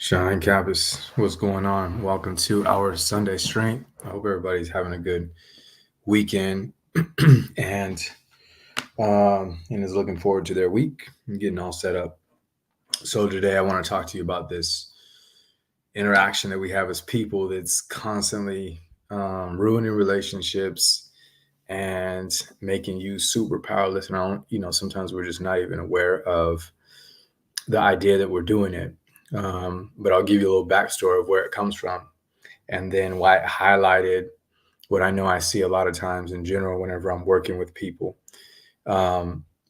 Shine Campus, what's going on? Welcome to our Sunday Strength. I hope everybody's having a good weekend and is looking forward to their week and getting all set up. So today I want to talk to you about this interaction that we have as people that's constantly ruining relationships and making you super powerless. And sometimes we're just not even aware of the idea that we're doing it. But I'll give you a little backstory of where it comes from and then why it highlighted what I know I see a lot of times in general whenever I'm working with people.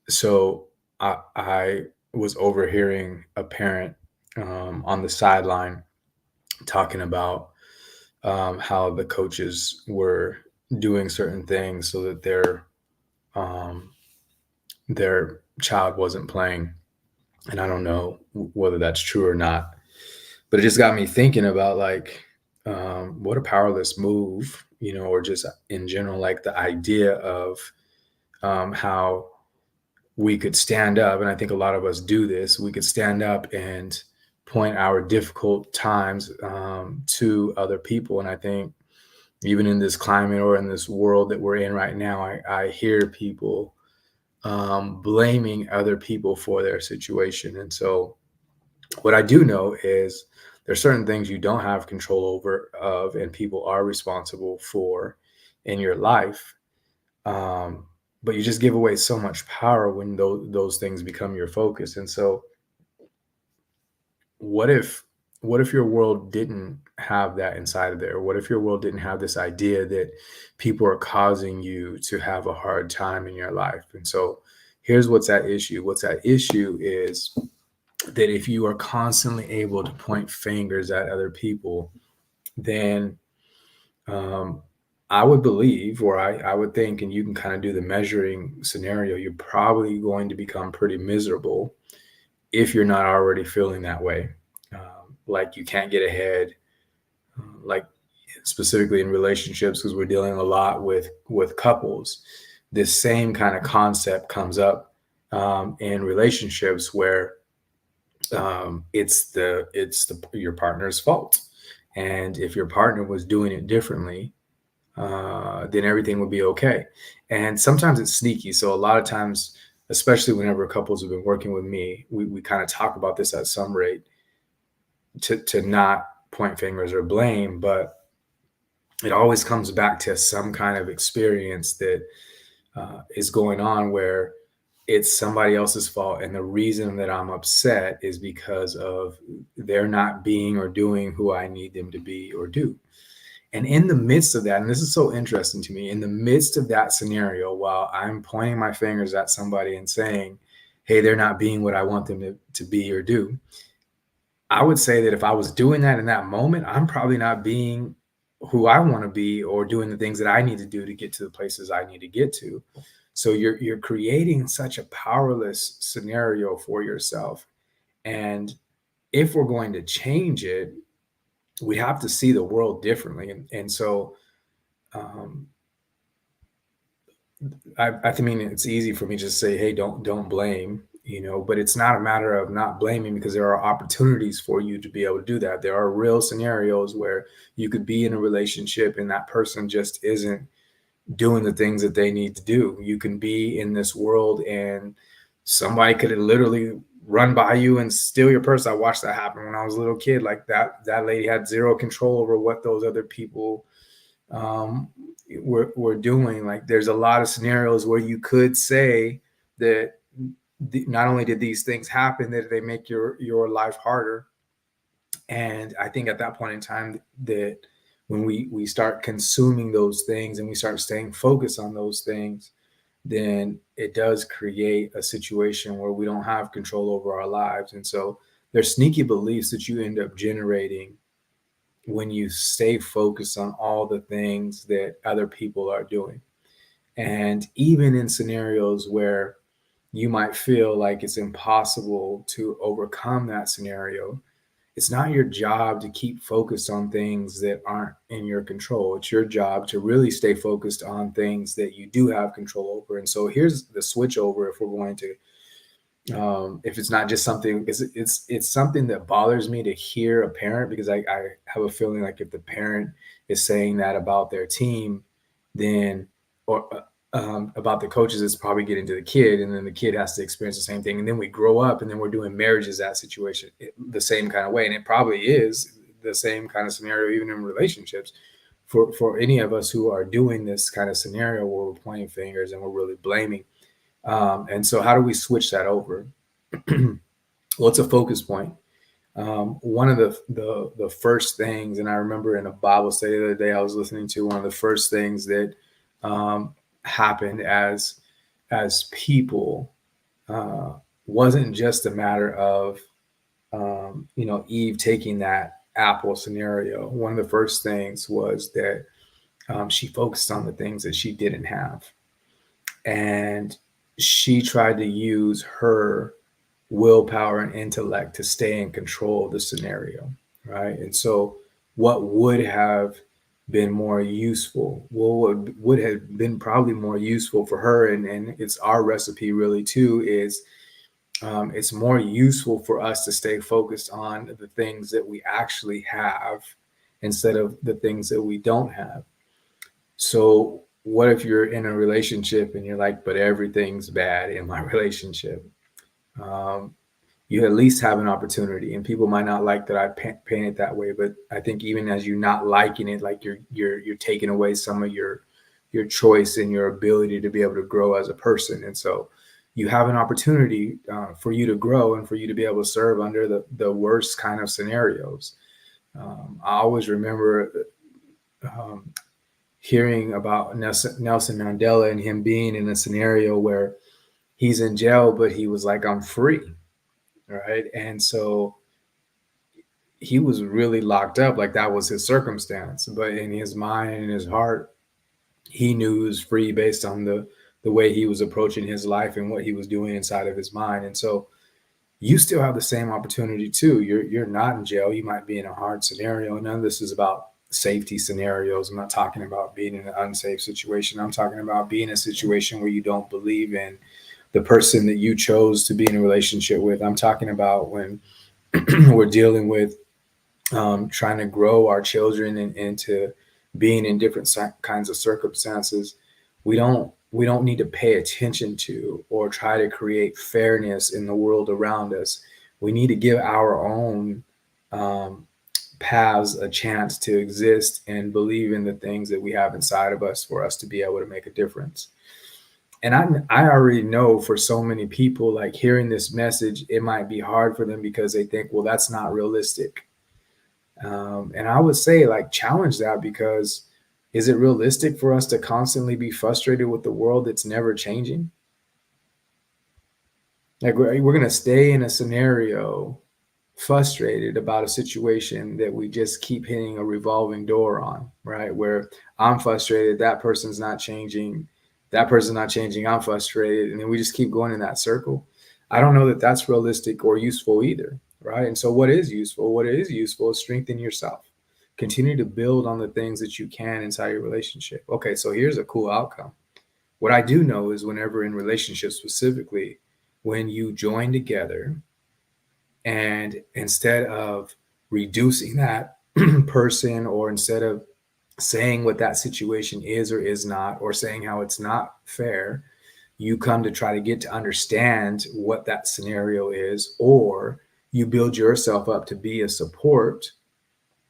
So I was overhearing a parent on the sideline talking about how the coaches were doing certain things so that um, their child wasn't playing. And I don't know whether that's true or not, but it just got me thinking about what a powerless move, or just in general, like the idea of how we could stand up. And I think a lot of us do this. We could stand up and point our difficult times to other people. And I think even in this climate or in this world that we're in right now, I hear people blaming other people for their situation. And so what I do know is there's certain things you don't have control over of, and people are responsible for in your life. Um, but you just give away so much power when those things become your focus. And so, what if what if your world didn't have that inside of there? What if your world didn't have this idea that people are causing you to have a hard time in your life? And so, here's what's at issue. What's at issue is that if you are constantly able to point fingers at other people, then um, I would believe, or I would think, and you can kind of do the measuring scenario, you're probably going to become pretty miserable if you're not already feeling that way. Like you can't get ahead, like specifically in relationships, because we're dealing a lot with couples. This same kind of concept comes up in relationships where it's the your partner's fault. And if your partner was doing it differently, then everything would be okay. And sometimes it's sneaky. So a lot of times, especially whenever couples have been working with me, we kind of talk about this at some rate to not point fingers or blame, but it always comes back to some kind of experience that is going on where it's somebody else's fault. And the reason that I'm upset is because of they're not being or doing who I need them to be or do. And in the midst of that, and this is so interesting to me, in the midst of that scenario, while I'm pointing my fingers at somebody and saying, hey, they're not being what I want them to be or do, I would say that if I was doing that in that moment, I'm probably not being who I want to be or doing the things that I need to do to get to the places I need to get to. So you're creating such a powerless scenario for yourself. And if we're going to change it, we have to see the world differently. And so um, I mean, it's easy for me to say, hey, don't blame, but it's not a matter of not blaming, because there are opportunities for you to be able to do that. There are real scenarios where you could be in a relationship and that person just isn't doing the things that they need to do. You can be in this world and somebody could literally run by you and steal your purse. I watched that happen when I was a little kid. Like that lady had zero control over what those other people um, we're doing. Like there's a lot of scenarios where you could say that not only did these things happen, that they make your life harder. And I think at that point in time, that when we start consuming those things and we start staying focused on those things, then it does create a situation where we don't have control over our lives. And so there's sneaky beliefs that you end up generating when you stay focused on all the things that other people are doing. And even in scenarios where you might feel like it's impossible to overcome that scenario, it's not your job to keep focused on things that aren't in your control. It's your job to really stay focused on things that you do have control over. And so here's the switch over if we're going to If it's not just something, it's something that bothers me to hear a parent, because I have a feeling like if the parent is saying that about their team, then or about the coaches, it's probably getting to the kid, and then the kid has to experience the same thing, and then we grow up, and then we're doing marriages that situation the same kind of way, and it probably is the same kind of scenario even in relationships for any of us who are doing this kind of scenario where we're pointing fingers and we're really blaming. And so, how do we switch that over? What's a focus point? One of the first things, and I remember in a Bible study the other day I was listening to, one of the first things that happened as people uh, wasn't just a matter of Eve taking that apple scenario. One of the first things was that she focused on the things that she didn't have, and she tried to use her willpower and intellect to stay in control of the scenario, right? And so, what would have been more useful? Well, what would have been probably more useful for her, and it's our recipe really too, is it's more useful for us to stay focused on the things that we actually have instead of the things that we don't have. So, what if you're in a relationship and you're like, but everything's bad in my relationship? Um, you at least have an opportunity, and people might not like that I paint it that way, but I think even as you not liking it, like you're taking away some of your choice and your ability to be able to grow as a person. And so you have an opportunity for you to grow and for you to be able to serve under the worst kind of scenarios. I always remember um, hearing about Nelson Mandela and him being in a scenario where he's in jail, but he was like, I'm free, right? And so he was really locked up, like that was his circumstance. But in his mind and his heart, he knew he was free based on the way he was approaching his life and what he was doing inside of his mind. And so you still have the same opportunity too. You're not in jail. You might be in a hard scenario. None of this is about safety scenarios. I'm not talking about being in an unsafe situation. I'm talking about being in a situation where you don't believe in the person that you chose to be in a relationship with. I'm talking about when we're dealing with trying to grow our children into being in different kinds of circumstances. We don't need to pay attention to or try to create fairness in the world around us. We need to give our own um, paths a chance to exist and believe in the things that we have inside of us for us to be able to make a difference. And I already know for so many people, like hearing this message, it might be hard for them because they think, well, that's not realistic. And I would say, like, challenge that, because is it realistic for us to constantly be frustrated with the world that's never changing? Like, we're going to stay in a scenario frustrated about a situation that we just keep hitting a revolving door on, right? Where I'm frustrated, that person's not changing, that person's not changing, I'm frustrated. And then we just keep going in that circle. I don't know that that's realistic or useful either, right? And so, what is useful? What is useful is strengthen yourself. Continue to build on the things that you can inside your relationship. Okay, so here's a cool outcome. What I do know is whenever in relationships specifically, when you join together, and instead of reducing that person, or instead of saying what that situation is or is not, or saying how it's not fair, you come to try to get to understand what that scenario is, or you build yourself up to be a support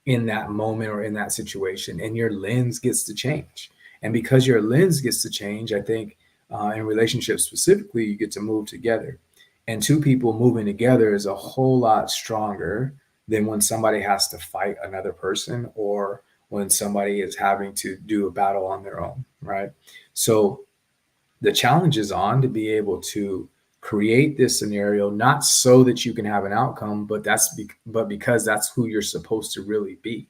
in that moment or in that situation, and your lens gets to change. And because your lens gets to change, I think in relationships specifically, you get to move together. And two people moving together is a whole lot stronger than when somebody has to fight another person, or when somebody is having to do a battle on their own, right? So the challenge is on to be able to create this scenario, not so that you can have an outcome, but but because that's who you're supposed to really be,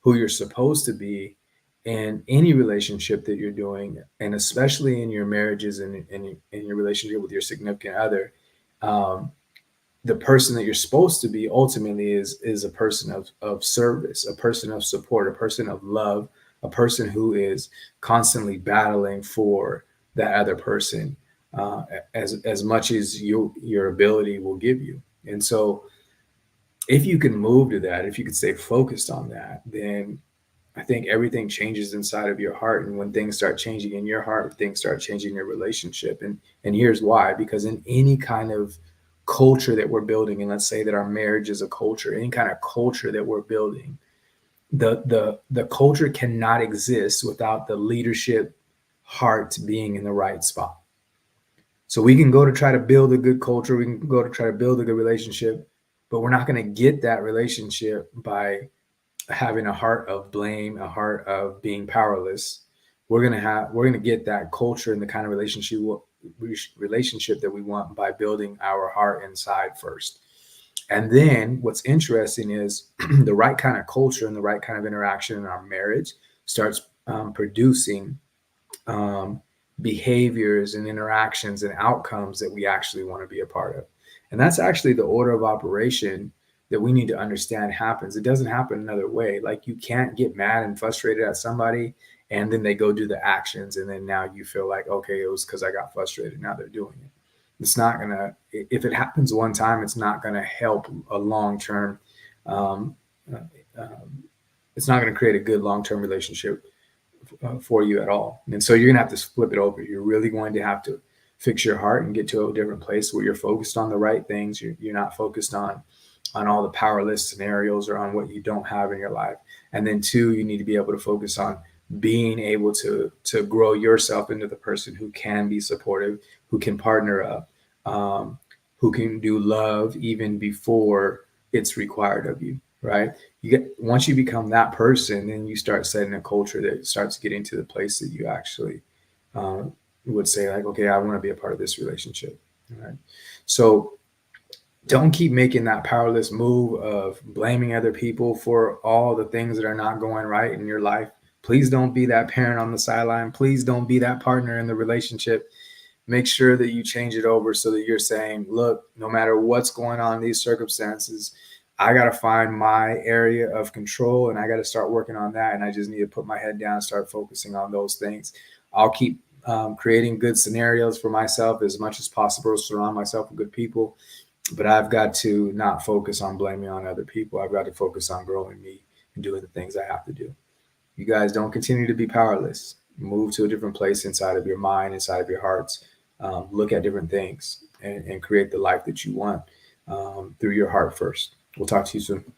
who you're supposed to be in any relationship that you're doing, and especially in your marriages and in your relationship with your significant other. Um, the person that you're supposed to be ultimately is a person of service, a person of support, a person of love, a person who is constantly battling for that other person. as much as your ability will give you. And so, if you can move to that, if you can stay focused on that, then I think everything changes inside of your heart. And when things start changing in your heart, things start changing in your relationship. And here's why: because in any kind of culture that we're building, and let's say that our marriage is a culture, any kind of culture that we're building, the culture cannot exist without the leadership heart being in the right spot. So we can go to try to build a good culture, we can go to try to build a good relationship, but we're not going to get that relationship by having a heart of blame, a heart of being powerless. We're gonna get that culture and the kind of relationship that we want by building our heart inside first. And then what's interesting is the right kind of culture and the right kind of interaction in our marriage starts producing um, behaviors and interactions and outcomes that we actually want to be a part of. And that's actually the order of operation that we need to understand happens. It doesn't happen another way. Like, you can't get mad and frustrated at somebody and then they go do the actions. And then now you feel like, okay, it was because I got frustrated. Now they're doing it. It's not going to, if it happens one time, it's not going to help a long term. Um, uh, um, it's not going to create a good long term relationship for you at all. And so you're going to have to flip it over. You're really going to have to fix your heart and get to a different place where you're focused on the right things. You're not focused on all the powerless scenarios or on what you don't have in your life. And then two, you need to be able to focus on being able to grow yourself into the person who can be supportive, who can partner up, who can do love even before it's required of you, right? You get, once you become that person, then you start setting a culture that starts getting to the place that you actually um, would say, like, okay, I want to be a part of this relationship. Right. So don't keep making that powerless move of blaming other people for all the things that are not going right in your life. Please don't be that parent on the sideline. Please don't be that partner in the relationship. Make sure that you change it over so that you're saying, look, no matter what's going on in these circumstances, I got to find my area of control and I got to start working on that. And I just need to put my head down and start focusing on those things. I'll keep creating good scenarios for myself as much as possible, surround myself with good people. But I've got to not focus on blaming on other people. I've got to focus on growing me and doing the things I have to do. You guys don't continue to be powerless. Move to a different place inside of your mind, inside of your hearts. Look at different things and create the life that you want through your heart first. We'll talk to you soon.